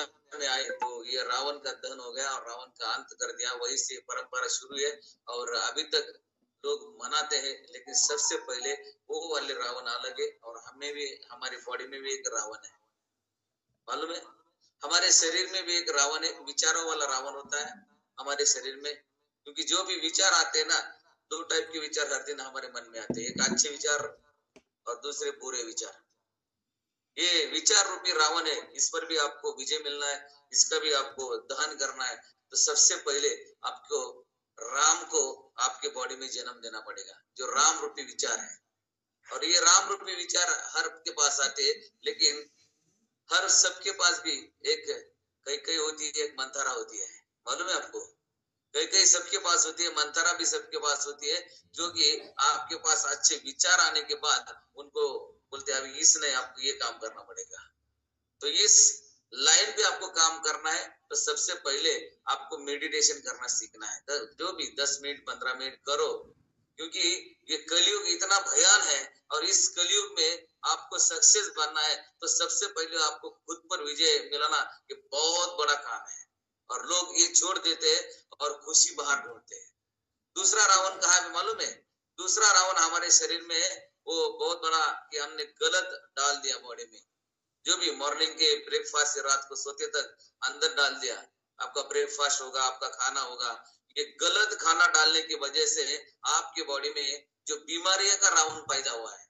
अयोध्या में आए तो ये रावण का दहन हो गया और रावण का अंत कर दिया। वही से परंपरा शुरू है और अभी तक लोग मनाते हैं। लेकिन सबसे पहले वो वाले रावण अलग है और हमें भी, हमारी बॉडी में भी एक रावण है, मालूम है? हमारे शरीर में भी एक रावण है, विचारों वाला रावण होता है हमारे शरीर में। क्योंकि जो भी विचार आते हैं ना, दो टाइप के विचार हर दिन हमारे मन में आते हैं, एक अच्छे विचार और दूसरे बुरे विचार। ये विचार रूपी रावण है, इस पर भी आपको विजय मिलना है, इसका भी आपको दहन करना है। तो सबसे पहले आपको राम को आपके बॉडी में जन्म देना पड़ेगा, जो राम रूपी विचार है। और ये राम रूपी विचार हर के पास आते हैं, लेकिन हर सबके पास भी एक कई कई होती है, एक मंथरा होती है, मालूम है आपको? कई कई सबके पास होती है, मंथरा भी सबके पास होती है, जो कि आपके पास अच्छे विचार आने के बाद उनको बोलते हैं अभी इसने आपको ये काम करना पड़ेगा। तो इस लाइन पे आपको काम करना है। तो सबसे पहले आपको मेडिटेशन करना सीखना है, जो भी 10 मिनट 15 मिनट करो, क्योंकि ये कलयुग इतना भयान है और इस कलयुग में आपको सक्सेस बनना है। तो सबसे पहले आपको खुद पर विजय मिलाना ये बहुत बड़ा काम है। और लोग ये छोड़ देते हैं और खुशी बाहर ढूंढते हैं। दूसरा रावण कहाँ है मालूम है? दूसरा रावण हमारे शरीर में है, वो बहुत बड़ा कि हमने गलत डाल दिया बॉडी में। जो भी मॉर्निंग के ब्रेकफास्ट से रात को सोते तक अंदर डाल दिया, आपका ब्रेकफास्ट होगा, आपका खाना होगा, ये गलत खाना डालने की वजह से आपके बॉडी में जो बीमारियां का रावण पैदा हुआ है,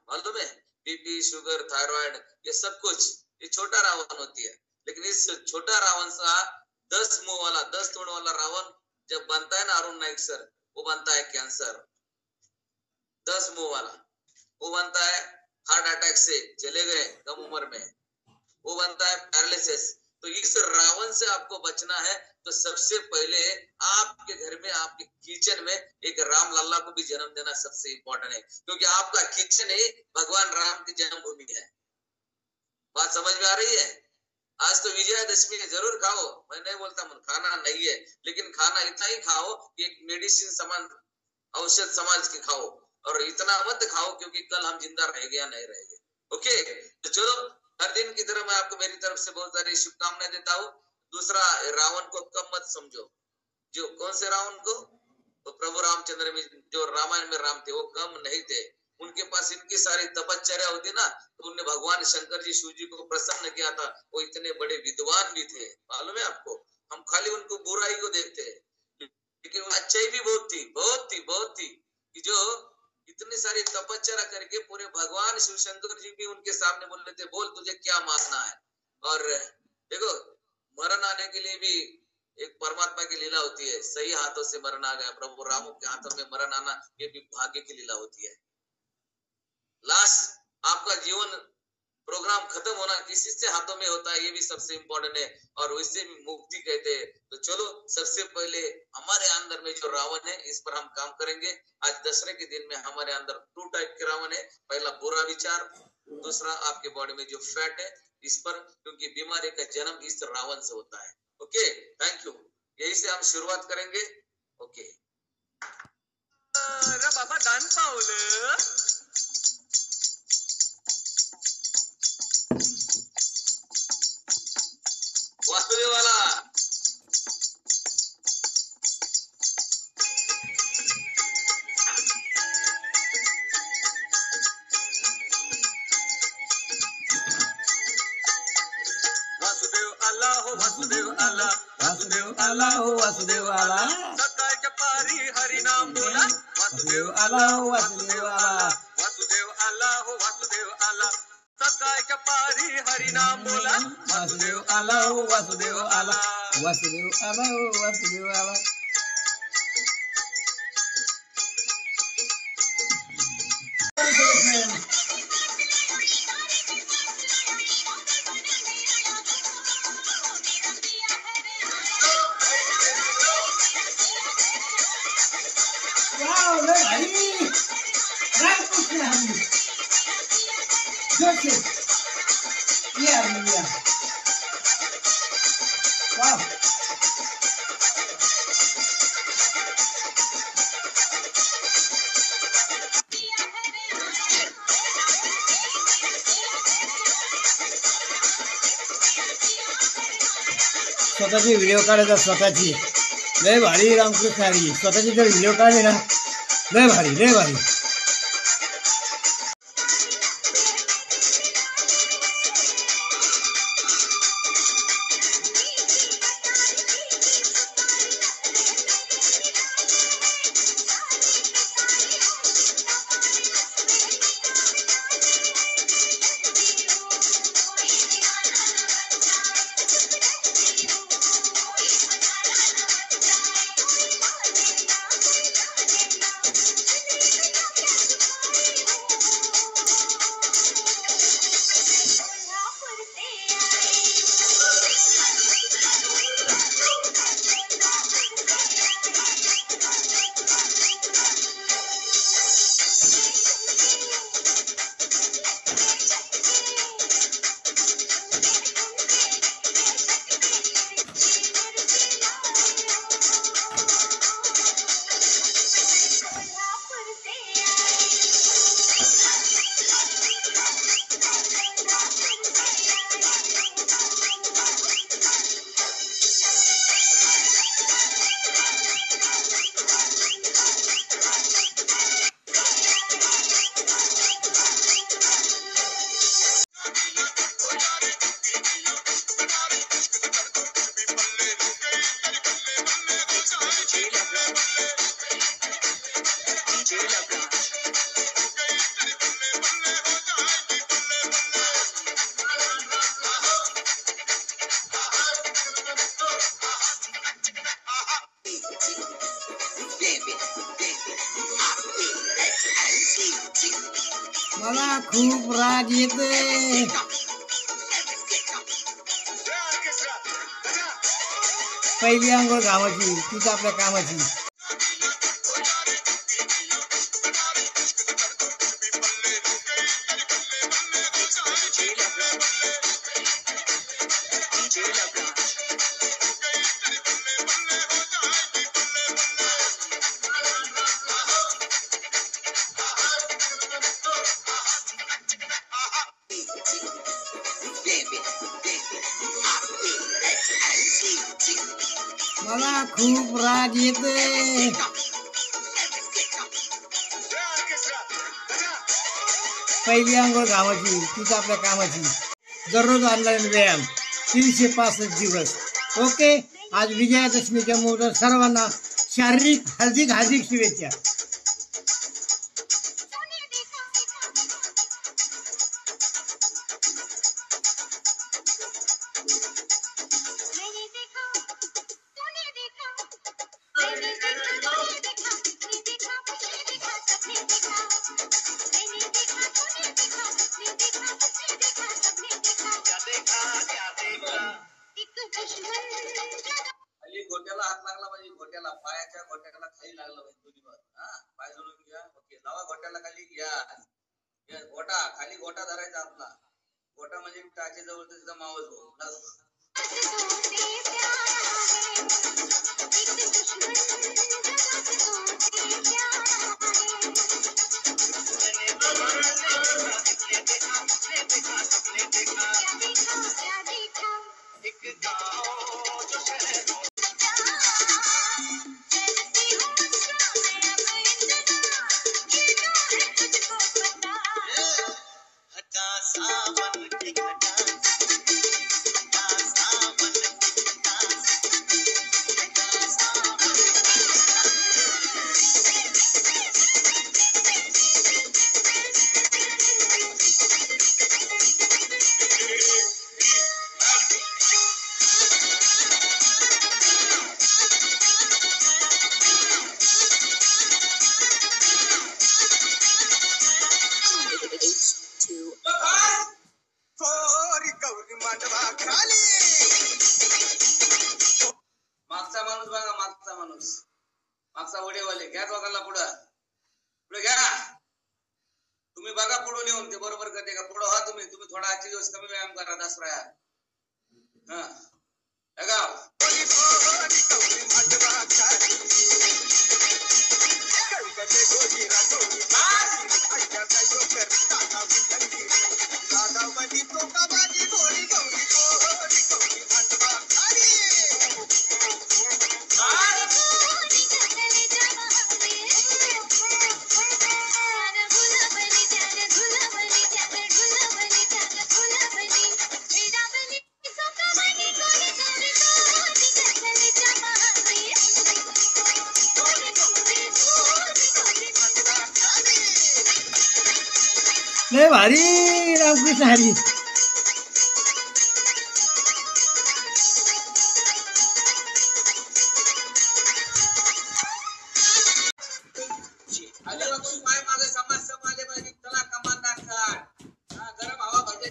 मालूम है? बीपी, शुगर, थायराइड, ये सब कुछ ये छोटा रावण होती है। लेकिन इस छोटा रावण सा 10 मुंह वाला 10 तोड़ वाला रावण जब बनता है ना अरुण नाइक सर, वो बनता है कैंसर। 10 मुंह वाला वो बनता है हार्ट अटैक से चले गए कम उम्र में, वो बनता है पैरालिसिस। तो इस रावण से आपको बचना है। तो सबसे पहले आपके घर में, आपके किचन में एक राम लल्ला को भी जन्म देना सबसे इंपॉर्टेंट है, क्योंकि आपका किचन ही भगवान राम की जन्मभूमि है। बात समझ में आ रही है? आज तो विजयादशमी है, जरूर खाओ, मैं नहीं बोलता खाना नहीं है, लेकिन खाना इतना ही खाओ कि एक मेडिसिन समान, औषध समाज के खाओ, और इतना मत खाओ क्योंकि कल हम जिंदा रहेंगे या नहीं रहेंगे। ओके, तो चलो, हर दिन की तरह मैं आपको मेरी तरफ से बहुत सारी शुभकामनाएं देता हूँ। दूसरा, रावण को कम मत समझो। जो कौन से रावण को? तो प्रभु रामचंद्र में जो रामायण में राम थे वो कम नहीं थे, उनके पास इनकी सारी तपश्चर्या होती ना, तो उनने भगवान शंकर जी, शिव जी को प्रसन्न किया था। वो इतने बड़े विद्वान भी थे, मालूम है आपको? हम खाली उनको बुराई को देखते हैं, लेकिन अच्छाई भी बहुत थी, बहुत थी, बहुत थी, कि जो इतनी सारी तपस्या करके पूरे भगवान शिव शंकर जी भी उनके सामने बोल रहे थे, बोल तुझे क्या मांगना है। और देखो, मरण आने के लिए भी एक परमात्मा की लीला होती है। सही हाथों से मरण आ गया, प्रभु राम के हाथों में मरण आना, ये भी भाग्य की लीला होती है। लास्ट आपका जीवन प्रोग्राम खत्म होना किसी से हाथों में होता है, ये भी सबसे इंपॉर्टेंट है, और उससे भी मुक्ति कहते हैं। तो चलो, सबसे पहले हमारे अंदर में जो रावण है, इस पर हम काम करेंगे। आज दशहरे के दिन में हमारे अंदर 2 टाइप के रावण है। पहला बुरा विचार, दूसरा आपके बॉडी में जो फैट है इस पर, क्योंकि बीमारी का जन्म इस रावण से होता है। Okay, thank you. यही से हम शुरुआत करेंगे। ओके बाबा दान पावलं वासुदेवाला वासुदेव आला, वासुदेव आला हो, वासुदेव आला, सकाळच्या पारी हरिनाम बोला, वासुदेव आला हो, वासुदेव आला, वासुदेव आला हो, वासुदेव आला, सकाळच्या पारी हरिनाम बोला, वासुदेव आला हो, वासुदेव आला, वासुदेव आला हो, वासुदेव आला. Wow. स्वतःची व्हिडिओ काढायचा स्वतःची लय भारी रामकृष्ण हरी स्वतःची जर व्हिडिओ काढले ना लय भारी लय भारी. मला खूप राग येते पहिली अंघोळ घामाची तीच आपल्या कामाची. मला खूप राग येते पहिली अंघोळ घामाची तीच आपल्या कामाची. दररोज ऑनलाईन व्यायाम 365 दिवस. ओके. आज विजयादशमीच्या मुहूर्तावर सर्वांना शारीरिक हार्दिक हार्दिक शुभेच्छा. घोट्याला हात लागला पाहिजे घोट्याला पायाच्या घोट्याला खाली लागला पाहिजे दोन्ही बाजू. पाय जोडून घ्या. ओके लावा घोट्याला खाली घ्या. घोटा खाली घोटा धरायचा आपला. घोटा म्हणजे टाचे जवळ त्याचा मावस भाऊ. मागचा माणूस बघा मागचा माणूस मागचा उडेवाले घ्या दोघांना पुढे पुढे घ्या. तुम्ही बघा पुढून येऊन ते बरोबर करते का. पुढे व्हा तुम्ही थोडा आजचे दिवस कमी व्यायाम करा दसरा. लय भारी रामकृष्ण हरी. आले बक्षू पाय मागे समाज समाले पाहिजे चला कमान दाखल गरम हवा भजे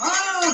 हॅलो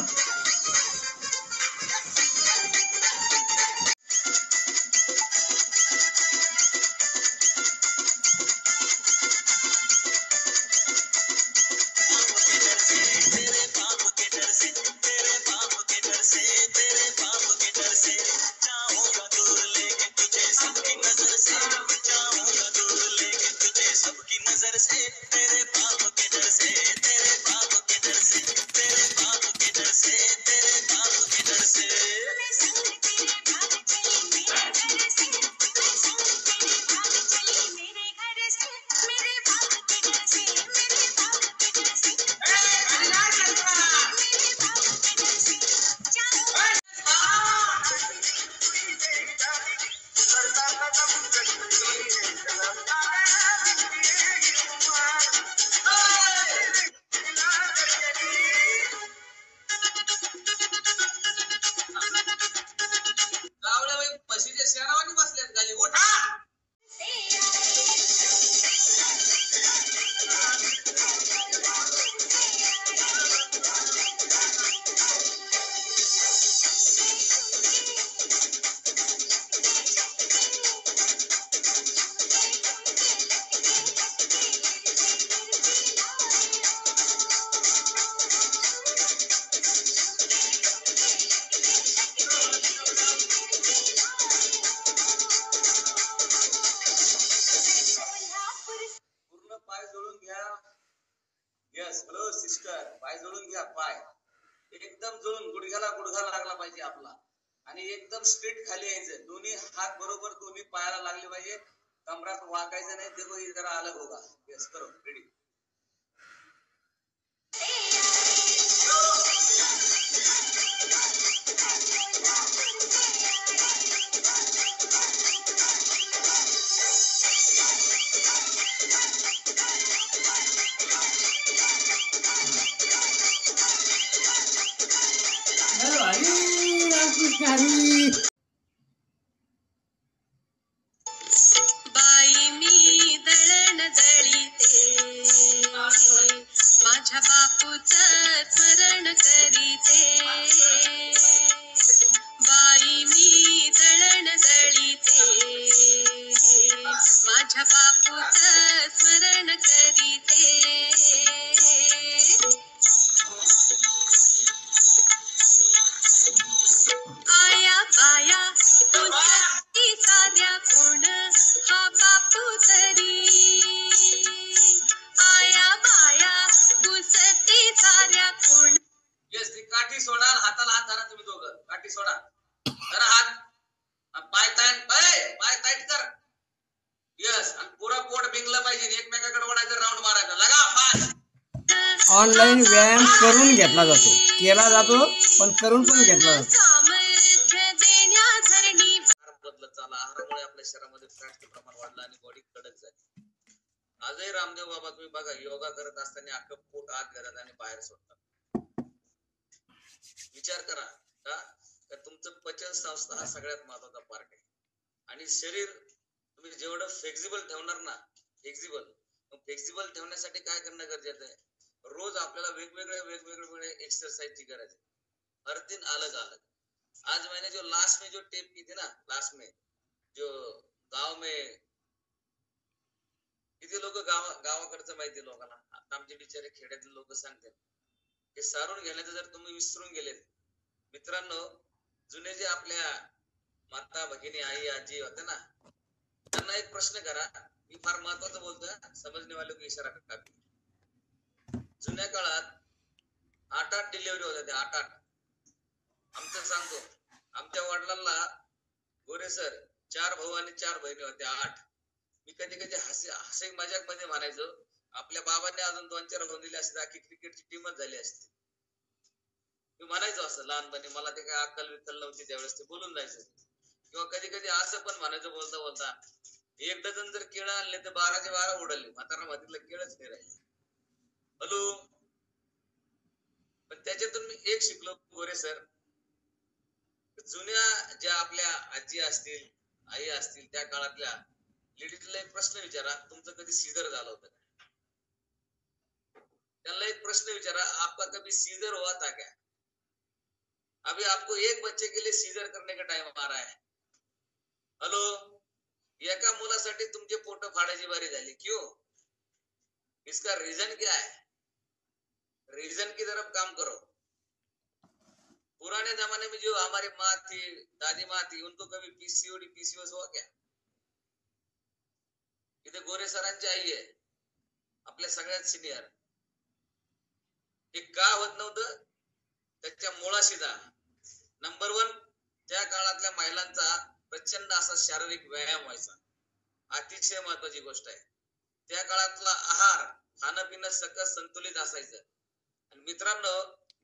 सिस्टर पाय जोडून घ्या पाय एकदम जोडून गुडघ्याला गुडघा लागला पाहिजे आपला आणि एकदम स्ट्रेट खाली यायचं दोन्ही हात बरोबर दोन्ही पायाला लागले पाहिजे कमरात वाकायचं नाही देखो ये जरा अलग होगा यस करो रेडी बाई मी दळण दळीते माझ्या बापूचं स्मरण करीते बाई मी दळण दळीते माझ्या बापूचं स्मरण करीते आया बाया तुझी साऱ्या कोण हा बापू तरी आया बाया कुसती साऱ्या कोण यस ती काठी सोडा हाताला हात धरा तुम्ही दोघं काठी सोडा धरा हात पाय टाईट कर यस आणि पुरा पोट बिंगला पाहिजे एकमेकाकडे ओढायचं राऊंड मारायचा लगा फास्ट ऑनलाईन व्यायाम करून घेतला जातो केला जातो पण करून पण घेतला जातो बदलत चालला आहारामुळे आपल्या शरीरामध्ये फॅटचं प्रमाण वाढलं आणि बॉडी कडक झाली आजही रामदेव बाबा तुम्ही बघा योगा करत असताना अख्खं पोट आत घरात आणि बाहेर सोडतात विचार करा का तुमचं पचन संस्था हा सगळ्यात महत्वाचा पार्ट आहे आणि शरीर तुम्ही जेवढं फ्लेक्झिबल ठेवणार ना फ्लेक्झिबल ठेवण्यासाठी काय करणं गरजेचं आहे रोज आपल्याला वेगवेगळे एक्सरसाइज की गरज है हर दिन अलग अलग आज मैंने जो लास्ट में जो टेप की थी ना लास्ट में जो गांव में किती लोक गावाकडचं माहिती लोकांना आता आमचे बिचारे खेड्यातील लोक सांगतात हे सारून घेण्याचं जर तुम्ही विसरून गेलेत मित्रांनो जुने जे आपल्या माता भगिनी आई आजी होते ना त्यांना एक प्रश्न करा मी फार महत्वाचं बोलतोय समजणे वाले को इशारा काफी जुन्या काळात 8 डिलिव्हरी होत्या त्या 8 आमचं सांगतो आमच्या वडिलांना गोरे सर 4 भाऊ आणि 4 बहिणी होत्या 8 मी कधी हसे मजाक मध्ये म्हणायचो आपल्या बाबांनी अजून 2-4 होऊन दिले असते, अख्खी क्रिकेटची टीमच झाली असते. मी म्हणायचो असं लहानपणी, मला ते काय अक्कल विक्कल नव्हती त्यावेळेस, ते बोलून जायचं. किंवा कधी कधी असं पण म्हणायचं बोलता बोलता, 1 डझन जर केळं आणले तर 12चे 12 उडले, म्हातारा मातीतलं केळच नाही राहिले. हॅलो. पण त्याच्यातून मी एक शिकलो गोरे सर, जुन्या ज्या आपल्या आजी असतील, आई असतील, त्या काळातल्या लेडीजला एक प्रश्न विचारा, तुमचं कधी सीझर झालं होतं? त्यांना एक प्रश्न विचारा, आपका कभी सीजर हुआ था क्या? अभी आपको एक बच्चे के लिए सीजर करने का टाइम आ रहा है. हॅलो. एका मुलासाठी तुमचे पोट फाडायची बारी झाली, क्यों? इसका रीजन क्या है? रीजन की तरफ काम करो. पुराने जमाने में जो हमारी माँ थी, दादी माँ थी, उनको कभी पीसीओडी पीसीओएस हुआ क्या? इथे गोरे सरांची आई आहे, आपल्या सगळ्यात सिनियर. हे का होत नव्हतं? त्याच्या मुळाशी जा. नंबर 1, त्या काळातल्या महिलांचा प्रचंड असा शारीरिक व्यायाम व्हायचा, अतिशय महत्वाची गोष्ट आहे. त्या काळातला आहार, खाणं पिणं सकस संतुलित असायचं. आणि मित्रांनो,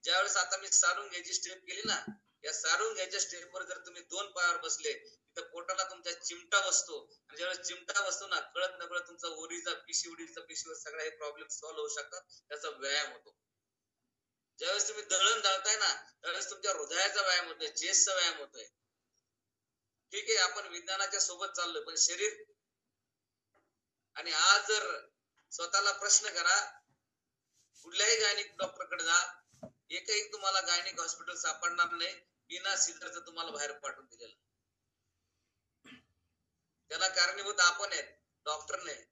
ज्यावेळेस आता मी सारून घ्यायची स्टेप केली ना, या सारून घ्यायच्या स्टेपवर जर तुम्ही 2 पायावर बसले, तर पोटाला तुमच्या चिमटा बसतो. आणि ज्यावेळेस चिमटा बसतो ना, कळत नकळत तुमचा ओरीचा पीसीओडीचा सगळा हे प्रॉब्लेम सॉल्व्ह होऊ शकतात. त्याचा व्यायाम होतो. ज्यावेळेस तुम्ही दळण दळताय ना, त्यावेळेस तुमच्या हृदयाचा व्यायाम होतोय, चेस्टचा व्यायाम होतोय. ठीक आहे, आपण विज्ञानाच्या सोबत चाललोय, पण शरीर. आणि आज जर स्वतःला प्रश्न करा, कुठल्याही गायनिक डॉक्टर कडे जा, एकही तुम्हाला गायनिक हॉस्पिटल सापडणार नाही बिना सीझरचं तुम्हाला बाहेर पाठवून दिलेलं. त्याला कारणीभूत आपण आहेत, डॉक्टर नाही.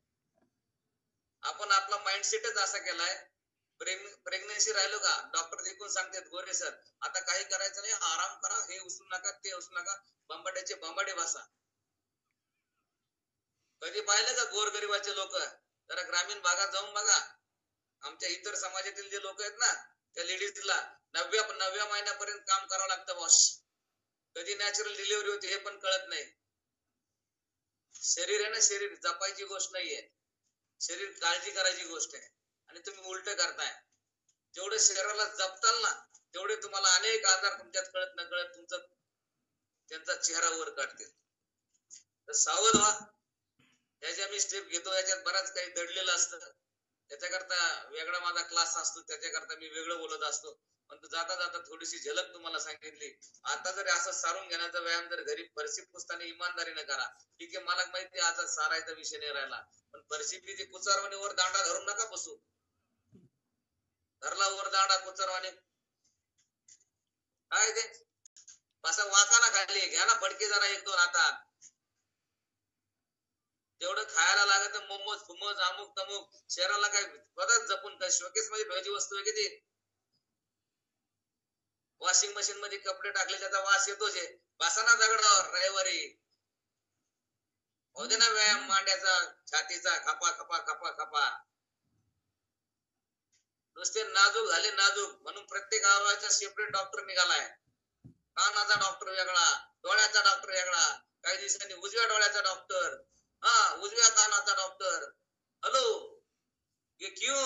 आपण आपला माइंडसेटच असा केलाय. प्रेग्नन्सी राहिलो का, डॉक्टर देखून सांगतात, गोरे सर आता काही करायचं नाही, आराम करा, हे उचलू नका, ते उचलू नका, बंबाड्याचे बंबाडे बसा. कधी पाहिलं का गोरगरिबाचे लोक? जरा ग्रामीण भागात जाऊन बघा. आमच्या इतर समाजातील जे लोक आहेत ना, त्या लेडीजला 9व्या महिन्यापर्यंत काम करावं लागतं बॉस. कधी नॅचरल डिलिव्हरी होती हे पण कळत नाही. शरीर आहे ना, शरीर जपायची गोष्ट नाहीये, शरीर काळजी करायची गोष्ट आहे. आणि तुम्ही उलट करताय. जेवढे शरीराला जपताल ना, तेवढे तुम्हाला अनेक आजार तुमच्यात कळत न कळत तुमचं त्यांचा चेहरा वर काढतील. तर सावध व्हा. याच्या मी स्टेप घेतो, याच्यात बराच काही दडलेलं असतं. त्याच्याकरता वेगळा माझा क्लास असतो, त्याच्याकरता मी वेगळं बोलत असतो. पण जाता जाता थोडीशी झलक तुम्हाला सांगितली. आता जरी असं सारून घेण्याचा व्यायाम जर घरी फरशी पुसताना इमानदारीने करा. ठीक आहे, मला माहिती आता सारायचा विषय नाही राहिला, पण फरशी ती कुचारवाणी वर दांडा धरून नका बसू. धरला वर दांडा कुचारवाणी, काय ते बसा, वाकाना खाली, घ्या ना फडके जरा 1-2 हातात. जेवढं खायला लागत मोमोज फुमोज अमुक तमुक, शरीराला काय स्वतःच जपून, काय शोकेस मध्ये ठेवायची वस्तू आहे किती? वॉशिंग मशीन मध्ये कपडे टाकले त्याचा वास येतोच आहे. बसा ना दगडावर रविवारी, होते ना व्यायाम मांड्याचा, छातीचा, खपा खपा खपा खपा. नुसते नाजूक झाले, नाजूक म्हणून प्रत्येक आवाजाचा सेपरेट डॉक्टर निघालाय. कानाचा डॉक्टर वेगळा, डोळ्याचा डॉक्टर वेगळा, काही दिवसांनी उजव्या डोळ्याचा डॉक्टर, उजव्या कानाचा डॉक्टर. हेलो, ये क्यों?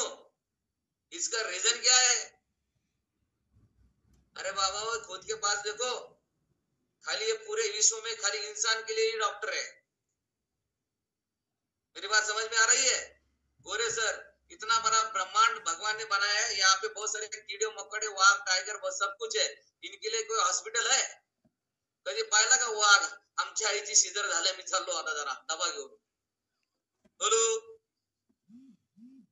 इसका रीजन क्या है? अरे बाबा, वो खुद के पास देखो, खाली ये पूरे विश्व में खाली इंसान के लिए ही डॉक्टर है. मेरी बात समझ में आ रही है? गोरे सर, इतना बड़ा ब्रह्मांड भगवान ने बनाया है, यहाँ पे बहुत सारे कीड़े मकड़े वाघ टाइगर वो सब कुछ है. इनके लिए कोई हॉस्पिटल है? कधी पाहिला का वाघ? आमच्या आईची सीझर झाल्या, मी चाललो आता जरा डबा घेऊन. बोलू,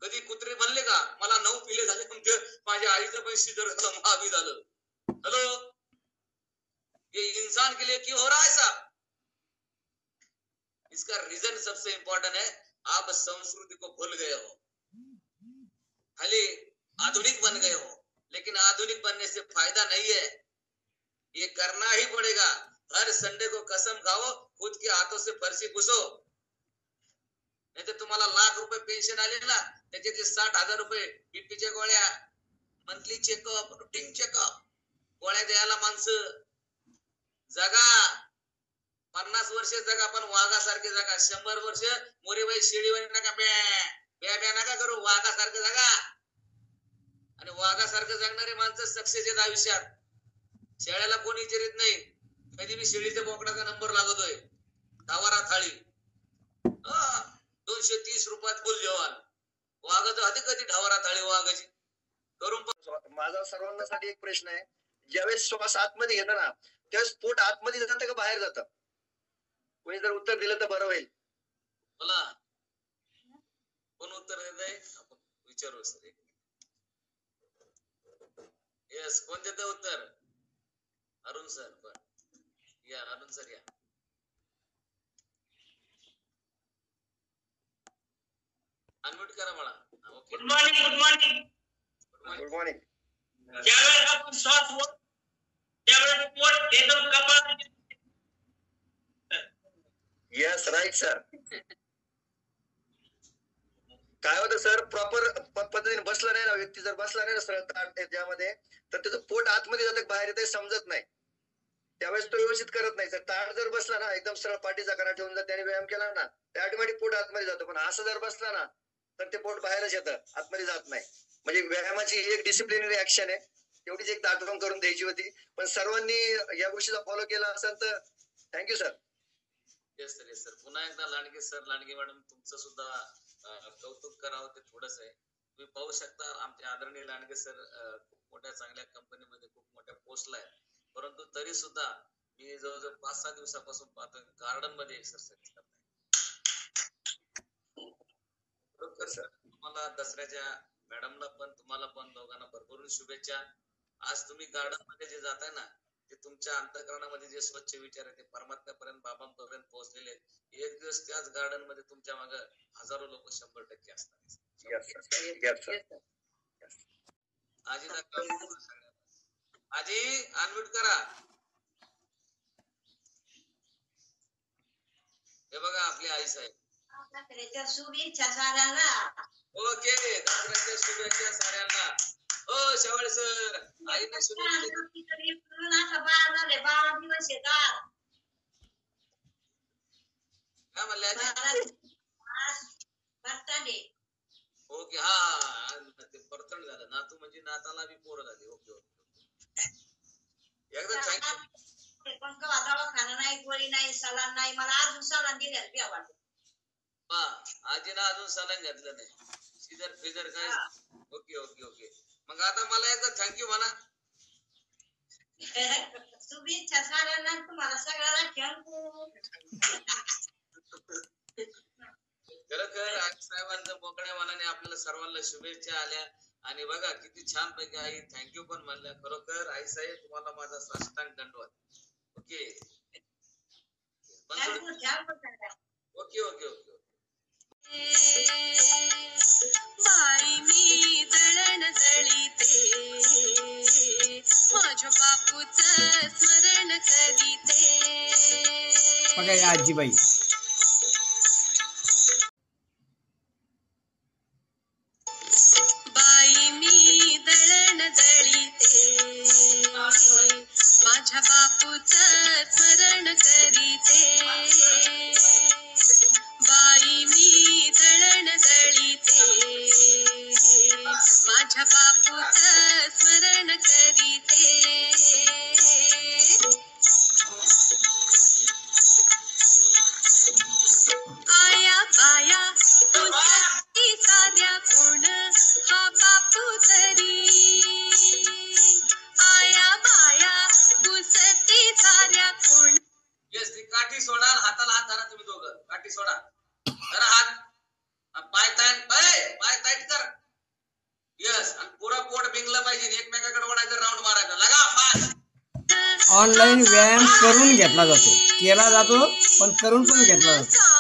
कधी कुत्रे बनले का? मला 9 पिले झाले, म्हणजे माझ्या आईचं पण सीझर झालं, महाबी झालं. हेलो, ये इंसान के लिए क्यों हो रहा है साहब? इसका रीजन सबसे इंपॉर्टेंट है, आप संस्कृति को भूल गए हो, खाली आधुनिक बन गए हो. लेकिन आधुनिक बनने से फायदा नहीं है, ये करना ही पड़ेगा. हर संडे को कसम खाओ, खुद के हाथों से फरशी पुसो. नहीं तर तुम्हाला लाख रुपये पेन्शन आले ना, त्याच्यातले 60,000 रुपये बीपीच्या गोळ्या, मंथली चेकअप, रुटीन चेकअप, गोळ्या द्यायला माणसं. जगा 50 वर्ष जगा, पण वाघासारखे जगा. 100 वर्ष मोरेबाई शेळीवाणी नका बॅ ब्या नका करू, वाघासारखं जगा. आणि वाघासारखं जगणारे माणसं सक्सेस आहेत आयुष्यात. शेळ्याला कोणी विचारित नाही कधी मी शेळीच्या बोकडाचा नंबर लागतोय. धावारा थाळी 230 रुपयात फुल जेवण. वाघाचं हाती कधी ढावरा थाळी वाघाची करून. माझा सर्वांसाठी एक प्रश्न आहे, ज्यावेळेस श्वास आतमध्ये घेतो ना त्यावेळेस पोट आतमध्ये जातं का बाहेर जातं? कोणी जर उत्तर दिलं तर बरं होईल. बोला कोण उत्तर देत आहे? आपण विचारू सर. येस, कोण देत उत्तर? अरुण सर. पण या अरुण सर या. अनम्यूट करा मला. Okay. Good morning. Good morning. Good morning. ज्यावेळेस आपण श्वास ओढतो त्यावेळेस पोट एकदम कपाळ. Yes, right sir. काय होतं सर, प्रॉपर पद्धतीने बसला नाही ना व्यक्ती, जर बसला नाही ना सरळ त्यामध्ये, तर त्याचं पोट आतमध्ये जातं बाहेर येते समजत नाही. त्यावेळेस तो व्यवस्थित करत नाही. जर ताट जर बसला ना एकदम सरळ पाठीचा कणा ठेवून जर त्याने व्यायाम केला ना तर ऑटोमॅटिक पोट आतमध्ये जातो. पण असं जर बसला ना तर ते पोट बाहेरच येतं, आतमध्ये जात नाही. म्हणजे व्यायामाची एक डिसिप्लिनरी ऍक्शन आहे, तेवढीच एक आठवण करून द्यायची होती. पण सर्वांनी या गोष्टीचा फॉलो केला असेल तर thank you sir. Yes sir. Yes sir. पुन्हा एकदा लांडगे सर, लांडगे मॅडम तुमचं सुद्धा कौतुक करावं ते थोडंच आहे. तुम्ही पाहू शकता आमचे आदरणीय लांडगे सर खूप मोठ्या चांगल्या कंपनीमध्ये खूप मोठ्या पोस्टला आहे. परंतु तरी सुद्धा मी जवळजवळ 5-6 दिवसापासून पाहतोय गार्डन मध्ये एक्सरसाइज करताय. बरोबर सर. तुम्हाला दसऱ्याच्या मॅडमला पण तुम्हाला पण दोघांना भरभरून शुभेच्छा. आज तुम्ही गार्डन मध्ये जे जाताय ना ते तुमच्या अंतःकरणामध्ये जे स्वच्छ विचार आहे ते परमात्म्यापर्यंत बाबांपर्यंत पोहोचलेले आहेत. एक दिवस त्याच गार्डन मध्ये तुमच्या मागे हजारो लोक 100% असतात. आजी अनम्यूट करा. हे बघा आपली आई साहेब. शुभेच्छा साऱ्यांना. ओके, दसऱ्याच्या शुभेच्छा साऱ्यांना. हो शेवाळे सर, आईने शुभेच्छा. 12 दिवस येतात. काय म्हणले आजी? ओके. हा ते बर्तन झालं. नातू म्हणजे नाताला बी पोरं झाली. Okay okay. एकदा थँक्यू. पण दवाखाना नाही, गोळी नाही, सलान नाही. मला अजून सलान दिल्यास बी आवडत. आजीनं अजून सलान घातलं नाही. सीजर फिजर काय? Okay okay okay. मग आता मला एकदा थँक्यू म्हणा. शुभेच्छा साऱ्यांना. तुम्हाला सगळ्याला थँक्यू. खरं आई साहेबांचं मोकळ्या मनाने आपल्याला सर्वांना शुभेच्छा आल्या. आणि बघा किती छान पैकी आई थँक्यू पण म्हणल्या. खरोखर आई साहेब तुम्हाला माझा साष्टांग दंडवत. Okay okay okay okay. बाई मी दळण दळीते, माझ्या बापूचं स्मरण करीते. बघा या आजीबाई. बाई मी दळण दळीते, माझ्या बापूचं स्मरण करीते. बाई मी दळण दळीते, माझ्या बापूचं स्मरण करीते. आया बाया तुझी साऱ्या कोण हा बापू तरी. आया बाया तुझी साऱ्या कोण. येस, ती काठी सोडा. हाताला हात धरा तुम्ही दोघं. काठी सोडा. जरा हात पाय टाईट कर. यस. आणि पुरा पोट बिंगला पाहिजे. एकमेकाकडे ओढायचं, राऊंड मारायचं. लगा फास्ट. ऑनलाईन व्यायाम करून घेतला जातो, केला जातो पण करून पण घेतला जातो.